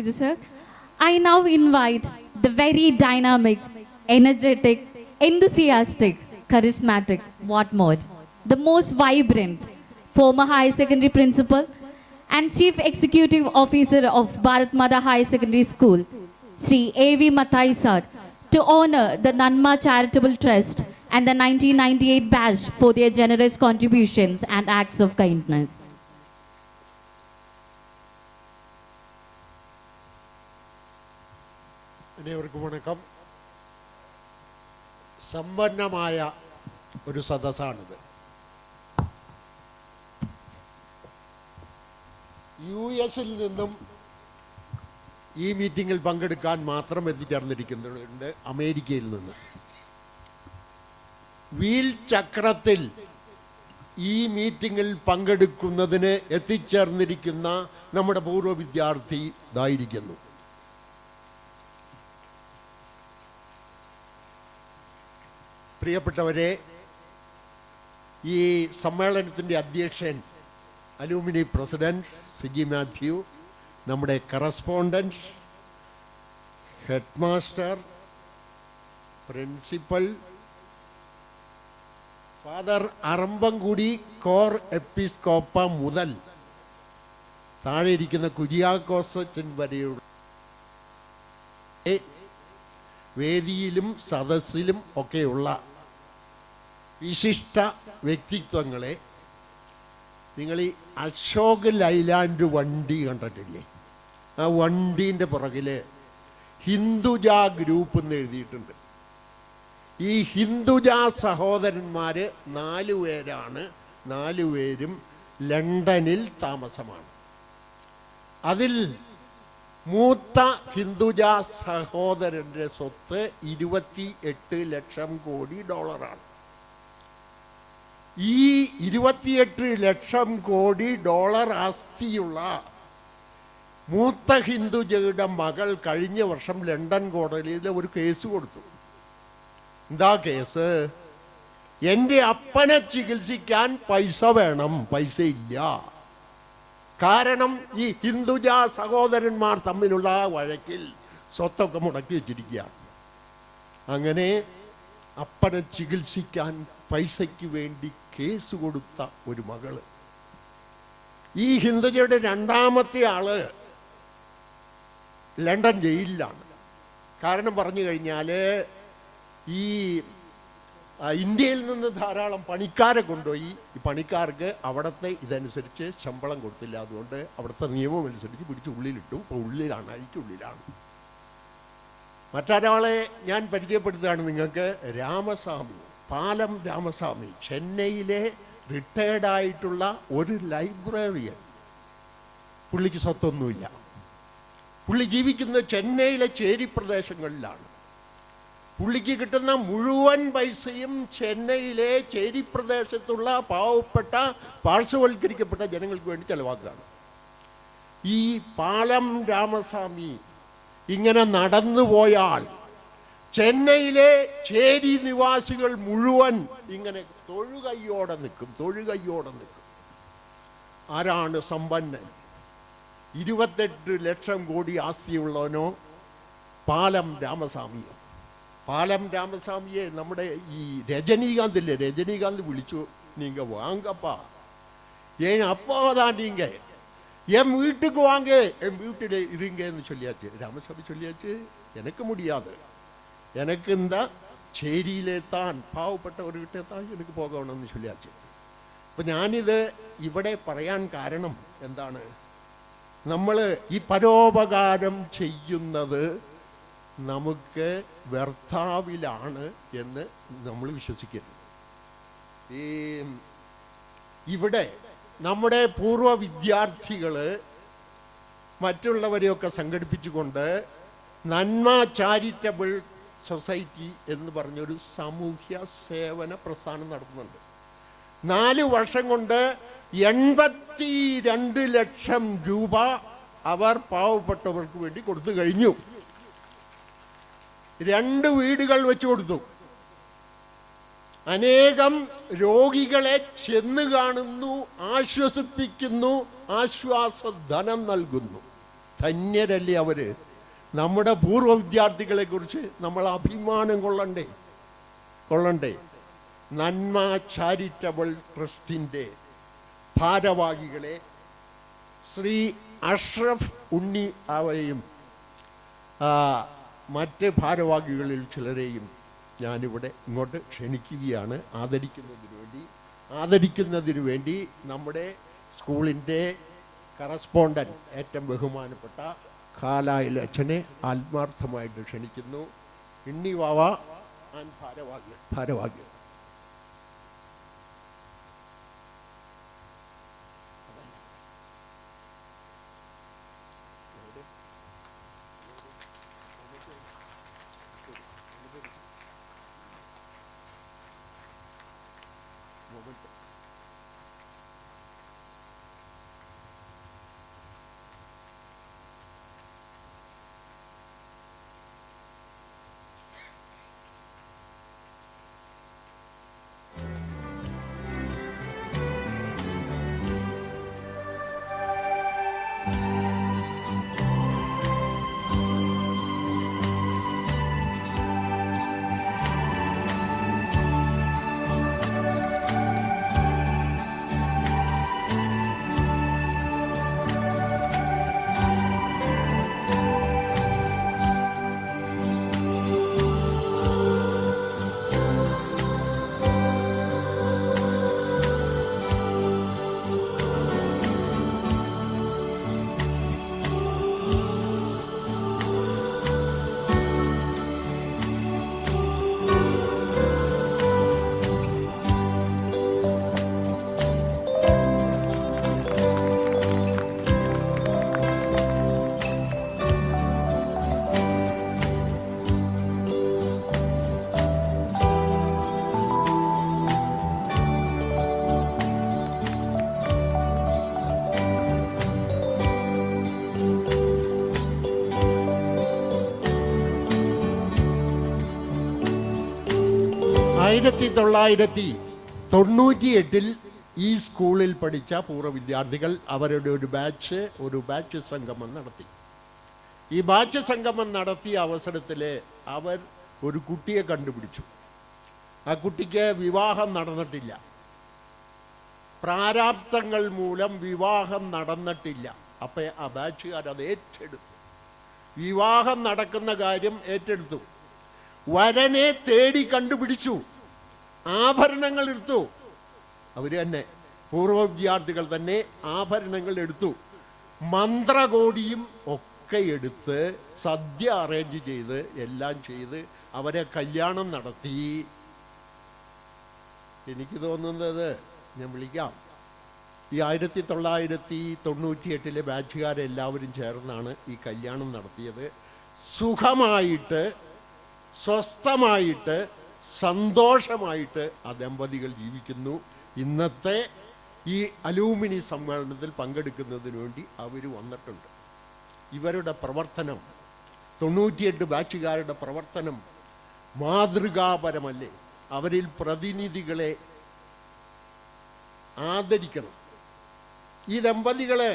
Sir, I now invite the very dynamic, energetic, enthusiastic, charismatic, what more, the most vibrant former high secondary principal and chief executive officer of Bharat Mata High Secondary School, Sri A.V. Mathai Sir, to honor the Nanma Charitable Trust and the 1998 batch for their generous contributions and acts of kindness. അനേവർക്കും വണക്കം. സമ്പന്നമായ ഒരു സദസ്സാണിത്. US നിന്നും ഈ മീറ്റിങ്ങിൽ പങ്കെടുക്കാൻ മാത്രം എത്തിച്ചേർന്നിരിക്കുന്നുണ്ട്. അമേരിക്കയിൽ നിന്ന് വീൽ ചക്രത്തിൽ ഈ മീറ്റിങ്ങിൽ പങ്കെടുക്കുന്നതിന് എത്തിച്ചേർന്നിരിക്കുന്ന നമ്മുടെ പൂർവ്വ വിദ്യാർത്ഥി ഇതായിരിക്കുന്നു. പ്രിയപ്പെട്ടവരെ, ഈ സമ്മേളനത്തിൻ്റെ അധ്യക്ഷൻ അലൂമിനി പ്രസിഡന്റ് സിജി മാത്യു, നമ്മുടെ correspondence, head master, principal, father Arambankudy Cor Episcopa മുതൽ താഴെ ഇരിക്കുന്ന കുര്യാക്കോസച്ചൻ വരെയുള്ള വേദിയിലും സദസ്സിലും ഒക്കെയുള്ള വിശിഷ്ട വ്യക്തിത്വങ്ങളെ, നിങ്ങൾ ഈ അശോക് ലൈലാൻഡ് വണ്ടി കണ്ടിട്ടില്ലേ? ആ വണ്ടീൻ്റെ പുറകിൽ ഹിന്ദുജ ഗ്രൂപ്പ് എന്ന് എഴുതിയിട്ടുണ്ട്. ഈ ഹിന്ദുജ സഹോദരന്മാർ 4 പേരാണ്. 4 പേരും ലണ്ടനിൽ താമസമാണ്. അതിൽ മൂത്ത ഹിന്ദുജ സഹോദരൻ്റെ സ്വത്ത് 28 ലക്ഷം കോടി ഡോളറാണ്. ഈ 28 ലക്ഷം കോടി ഡോളർ ആസ്തിയുള്ള മൂത്ത ഹിന്ദുജയുടെ മകൾ കഴിഞ്ഞ വർഷം ലണ്ടൻ കോടതിയിൽ ഒരു കേസ് കൊടുത്തു. എന്താ കേസ്? എൻ്റെ അപ്പനെ ചികിത്സിക്കാൻ പൈസ വേണം, പൈസ ഇല്ല. കാരണം ഈ ഹിന്ദുജ സഹോദരന്മാർ തമ്മിലുള്ള വഴക്കിൽ സ്വത്തൊക്കെ മുടക്കി വെച്ചിരിക്കുകയാണ്. അങ്ങനെ അപ്പനെ ചികിത്സിക്കാൻ പൈസയ്ക്ക് വേണ്ടി കേസ് കൊടുത്ത ഒരു മകള്. ഈ ഹിന്ദുജയുടെ രണ്ടാമത്തെ ആള് ലണ്ടൻ ജയിലിലാണ്. കാരണം പറഞ്ഞു കഴിഞ്ഞാൽ ഈ ഇന്ത്യയിൽ നിന്ന് ധാരാളം പണിക്കാരെ കൊണ്ടുപോയി. ഈ പണിക്കാർക്ക് അവിടുത്തെ ഇതനുസരിച്ച് ശമ്പളം കൊടുത്തില്ല. അതുകൊണ്ട് അവിടുത്തെ നിയമം അനുസരിച്ച് പിടിച്ച് ഉള്ളിലിട്ടു. ഇപ്പോൾ ഉള്ളിലാണ്, അഴിക്കുള്ളിലാണ്. മറ്റൊരാളെ ഞാൻ പരിചയപ്പെടുത്തുകയാണ് നിങ്ങൾക്ക്. രാമസ്വാമി, പാലം രാമസ്വാമി, ചെന്നൈയിലെ റിട്ടയർഡായിട്ടുള്ള ഒരു ലൈബ്രറിയൻ. പുള്ളിക്ക് സ്വത്തൊന്നുമില്ല. പുള്ളി ജീവിക്കുന്നത് ചെന്നൈയിലെ ചേരി പ്രദേശങ്ങളിലാണ്. പുള്ളിക്ക് കിട്ടുന്ന മുഴുവൻ പൈസയും ചെന്നൈയിലെ ചേരി പ്രദേശത്തുള്ള പാവപ്പെട്ട പാർശ്വവൽക്കരിക്കപ്പെട്ട ജനങ്ങൾക്ക് വേണ്ടി ചെലവാക്കുകയാണ്. ഈ പാലം രാമസ്വാമി ഇങ്ങനെ നടന്നു പോയാൽ ചെന്നൈയിലെ ചേരി നിവാസികൾ മുഴുവൻ ഇങ്ങനെ തൊഴുകയ്യോടെ നിൽക്കും. ആരാണ് സമ്പന്നൻ? 28 ലക്ഷം കോടി ആസ്തിയുള്ളവനോ? പാലം രാമസ്വാമിയോ? പാലം രാമസ്വാമിയെ നമ്മുടെ ഈ രജനീകാന്തില്ലേ, രജനീകാന്ത് വിളിച്ചു, നീങ്ക വാങ്കപ്പാ, ஏன் அப்பாதான் நீங்க என் வீட்டுக்கு வாங்க, என் வீட்டில் இருங்கன்னு சொல்லியாச்சு. ராமசாமி சொல்லியாச்சு, எனக்கு முடியாது, எனக்கு இந்த ചേരിയിലെ താൻ പാവപ്പെട്ടവர்கிட்ட താൻ എനിക്ക് പോകണമെന്ന് ചൊല്ലിയാச்சு. അപ്പം ഞാനിത് ഇവിടെ പറയാൻ കാരണം എന്താണ്? നമ്മൾ ഈ പരോപകാരം ചെയ്യുന്നത് നമുക്ക് വ്യർത്ഥാവിലാണ് എന്ന് നമ്മൾ വിശ്വസിക്കരുത്. ഈ ഇവിടെ നമ്മുടെ പൂർവ്വ വിദ്യാർത്ഥികൾ മറ്റുള്ളവരെയൊക്കെ സംഘടിപ്പിച്ചുകൊണ്ട് നന്മ ചാരിറ്റബിൾ സൊസൈറ്റി എന്ന് പറഞ്ഞൊരു സാമൂഹ്യ സേവന പ്രസ്ഥാനം നടത്തുന്നുണ്ട്. 4 വർഷം കൊണ്ട് 82 ലക്ഷം രൂപ അവർ പാവപ്പെട്ടവർക്ക് വേണ്ടി കൊടുത്തു കഴിഞ്ഞു. 2 വീടുകൾ വെച്ചു കൊടുത്തു. അനേകം രോഗികളെ ചെന്ന് കാണുന്നു, ആശ്വസിപ്പിക്കുന്നു, ആശ്വാസധനം നൽകുന്നു. ധന്യരല്ലേ അവർ. നമ്മുടെ പൂർവ്വ വിദ്യാർത്ഥികളെ കുറിച്ച് നമ്മൾ അഭിമാനം കൊള്ളണ്ടേ. നന്മ ചാരിറ്റബിൾ ട്രസ്റ്റിൻ്റെ ഭാരവാഹികളെ ശ്രീ അഷ്റഫ് ഉണ്ണി അവരെയും മറ്റ് ഭാരവാഹികളിൽ ചിലരെയും ഞാനിവിടെ ഇങ്ങോട്ട് ക്ഷണിക്കുകയാണ് ആദരിക്കുന്നതിനു വേണ്ടി നമ്മുടെ സ്കൂളിൻ്റെ കറസ്പോണ്ടൻറ്റ് ഏറ്റവും ബഹുമാനപ്പെട്ട കാലായിൽ അച്ഛനെ ആത്മാർത്ഥമായിട്ട് ക്ഷണിക്കുന്നു. ഇണ്ണി വാവ ആൻഡ് ഭാരവാഹികൾ. ആയിരത്തി 1998 ഈ സ്കൂളിൽ പഠിച്ച പൂർവ്വ വിദ്യാർത്ഥികൾ അവരുടെ ഒരു ബാച്ച് സംഗമം നടത്തി. ഈ ബാച്ച് സംഗമം നടത്തിയ അവസരത്തിൽ അവർ ഒരു കുട്ടിയെ കണ്ടുപിടിച്ചു. ആ കുട്ടിക്ക് വിവാഹം നടന്നിട്ടില്ല, പ്രാരാബ്ദങ്ങൾ മൂലം വിവാഹം നടന്നിട്ടില്ല. അപ്പം ആ ബാച്ചുകാർ അത് ഏറ്റെടുത്തു, വിവാഹം നടക്കുന്ന കാര്യം ഏറ്റെടുത്തു. വരനെ തേടി കണ്ടുപിടിച്ചു, ആഭരണങ്ങൾ എടുത്തു. അവർ തന്നെ പൂർവ്വ വിദ്യാർത്ഥികൾ തന്നെ ആഭരണങ്ങൾ എടുത്തു, മന്ത്രകോടിയും ഒക്കെ എടുത്ത് സദ്യ അറേഞ്ച് ചെയ്ത് എല്ലാം ചെയ്ത് അവരെ കല്യാണം നടത്തി. എനിക്ക് തോന്നുന്നത് ഞാൻ വിളിക്കാം, ഈ 1998 ബാച്ചുകാരെല്ലാവരും ചേർന്നാണ് ഈ കല്യാണം നടത്തിയത്. സുഖമായിട്ട് സ്വസ്ഥമായിട്ട് സന്തോഷമായിട്ട് ആ ദമ്പതികൾ ജീവിക്കുന്നു. ഇന്നത്തെ ഈ അലൂമിനി സമ്മേളനത്തിൽ പങ്കെടുക്കുന്നതിന് വേണ്ടി അവർ വന്നിട്ടുണ്ട്. ഇവരുടെ പ്രവർത്തനം, 98 ബാച്ചുകാരുടെ പ്രവർത്തനം മാതൃകാപരമല്ലേ? അവരിൽ പ്രതിനിധികളെ ആദരിക്കണം. ഈ ദമ്പതികളെ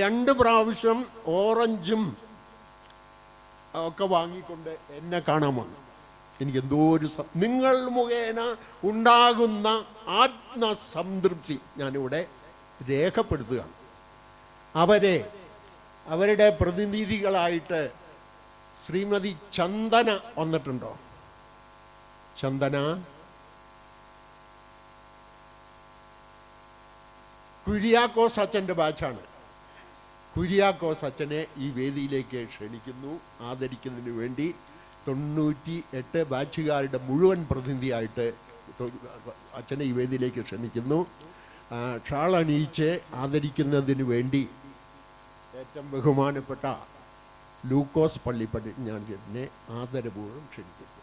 2 പ്രാവശ്യം ഓറഞ്ചും ഒക്കെ വാങ്ങിക്കൊണ്ട് എന്നെ കാണാൻ വന്നു. എനിക്ക് എന്തോ ഒരു നിങ്ങൾ മുഖേന ഉണ്ടാകുന്ന ആത്മസംതൃപ്തി ഞാനിവിടെ രേഖപ്പെടുത്തുകയാണ്. അവരുടെ പ്രതിനിധികളായിട്ട് ശ്രീമതി ചന്ദന വന്നിട്ടുണ്ടോ? ചന്ദന, കുര്യാക്കോസ് അച്ഛൻ്റെ ബാച്ചാണ്. കുര്യാക്കോസ് അച്ഛനെ ഈ വേദിയിലേക്ക് ക്ഷണിക്കുന്നു ആദരിക്കുന്നതിന് വേണ്ടി. 98 ബാച്ചുകാരുടെ മുഴുവൻ പ്രതിനിധിയായിട്ട് അച്ഛനെ ഈ വേദിയിലേക്ക് ക്ഷണിക്കുന്നു. ഷാളണിയിച്ച് ആദരിക്കുന്നതിന് വേണ്ടി ഏറ്റവും ബഹുമാനപ്പെട്ട ലൂക്കോസ് പള്ളിപ്പടി ഞാൻ ചേട്ടനെ ആദരപൂർവ്വം ക്ഷണിക്കുന്നു.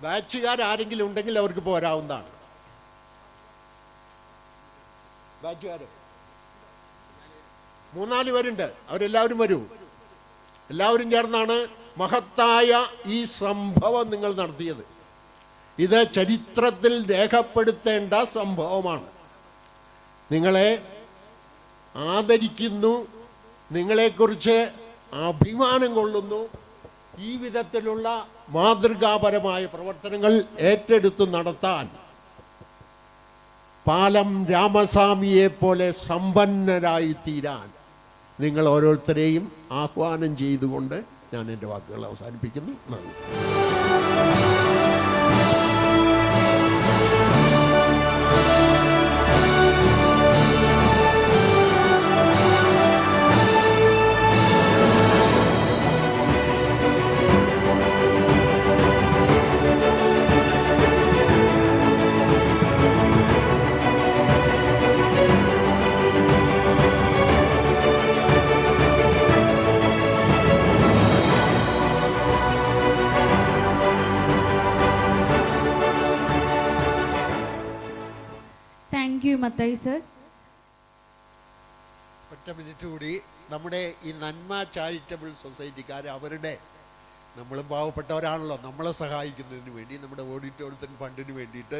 ബാച്ചുകാരെങ്കിലും ഉണ്ടെങ്കിൽ അവർക്ക് പോരാവുന്നതാണ്. ബാച്ചുകാർ 3-4 പേരുണ്ട്, അവരെല്ലാവരും വരൂ. എല്ലാവരും ചേർന്നാണ് മഹത്തായ ഈ സംഭവം നിങ്ങൾ നടത്തിയത്. ഇത് ചരിത്രത്തിൽ രേഖപ്പെടുത്തേണ്ട സംഭവമാണ്. നിങ്ങളെ ആദരിക്കുന്നു, നിങ്ങളെക്കുറിച്ച് അഭിമാനം കൊള്ളുന്നു. ഈ വിധത്തിലുള്ള മാതൃകാപരമായ പ്രവർത്തനങ്ങൾ ഏറ്റെടുത്ത് നടത്താൻ പാലം രാമസ്വാമിയെ പോലെ സമ്പന്നരായി തീരാൻ നിങ്ങൾ ഓരോരുത്തരെയും ആഹ്വാനം ചെയ്തുകൊണ്ട് ഞാൻ എൻ്റെ വാക്കുകൾ അവസാനിപ്പിക്കുന്നു. നന്ദി. Thank you, Matai sir. ഒറ്റ മിനിറ്റ് കൂടി. നമ്മുടെ ഈ നന്മ ചാരിറ്റബിൾ സൊസൈറ്റിക്കാർ അവരുടെ, നമ്മൾ പാവപ്പെട്ടവരാണല്ലോ, നമ്മളെ സഹായിക്കുന്നതിന് വേണ്ടി നമ്മുടെ ഓഡിറ്റോറിയത്തിന് ഫണ്ടിന് വേണ്ടിയിട്ട്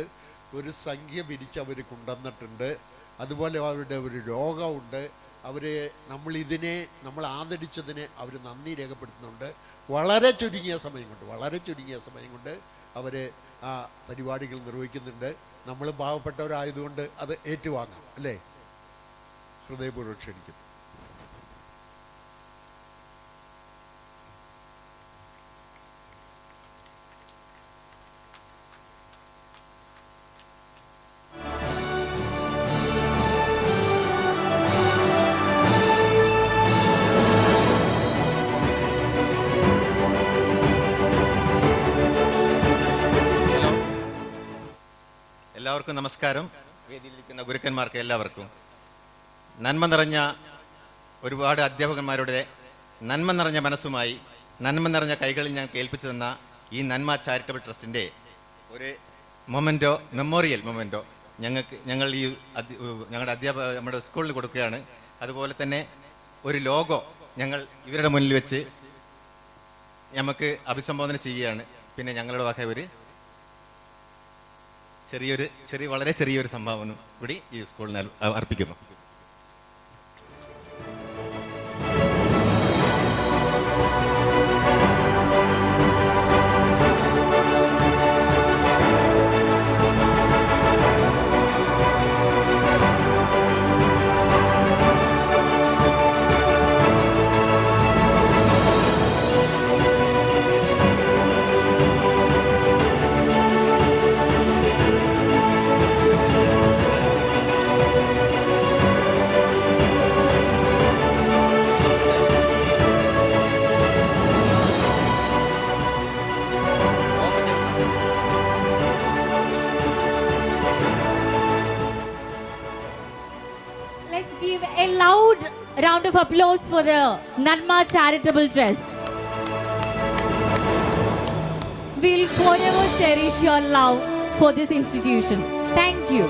ഒരു സംഖ്യ പിരിച്ച് അവർ കൊണ്ടുവന്നിട്ടുണ്ട്. അതുപോലെ അവരുടെ ഒരു രോഗമുണ്ട്. നമ്മൾ ആദരിച്ചതിനെ അവർ നന്ദി രേഖപ്പെടുത്തുന്നുണ്ട്. വളരെ ചുരുങ്ങിയ സമയം കൊണ്ട് അവർ ആ പരിപാടികൾ നിർവഹിക്കുന്നുണ്ട്. നമ്മൾ പാവപ്പെട്ടവരായതുകൊണ്ട് അത് ഏറ്റുവാങ്ങാം, അല്ലേ? ഹൃദയപൂർവ്വം ക്ഷണിക്കുന്നു. എല്ലാവർക്കും നമസ്കാരം. വേദിയിലിരിക്കുന്ന ഗുരുക്കന്മാർക്ക് എല്ലാവർക്കും നന്മ നിറഞ്ഞ ഒരുപാട് അധ്യാപകന്മാരുടെ നന്മ നിറഞ്ഞ മനസ്സുമായി നന്മ നിറഞ്ഞ കൈകളിൽ ഞാൻ കേൾപ്പിച്ചു തന്ന ഈ നന്മ ചാരിറ്റബിൾ ട്രസ്റ്റിൻ്റെ ഒരു മെമ്മോറിയൽ മൊമെൻറ്റോ ഞങ്ങൾ ഈ ഞങ്ങളുടെ നമ്മുടെ സ്കൂളിൽ കൊടുക്കുകയാണ്. അതുപോലെ തന്നെ ഒരു ലോഗോ ഞങ്ങൾ ഇവരുടെ മുന്നിൽ വെച്ച് നമുക്ക് അഭിസംബോധന ചെയ്യുകയാണ്. പിന്നെ ഞങ്ങളുടെ വക ഒരു വളരെ ചെറിയൊരു സംഭാവന കൂടി ഈ സ്കൂളിന് അർപ്പിക്കുന്നു. Let's give a loud round of applause for the Nanma Charitable Trust. We'll forever cherish your love for this institution. Thank you.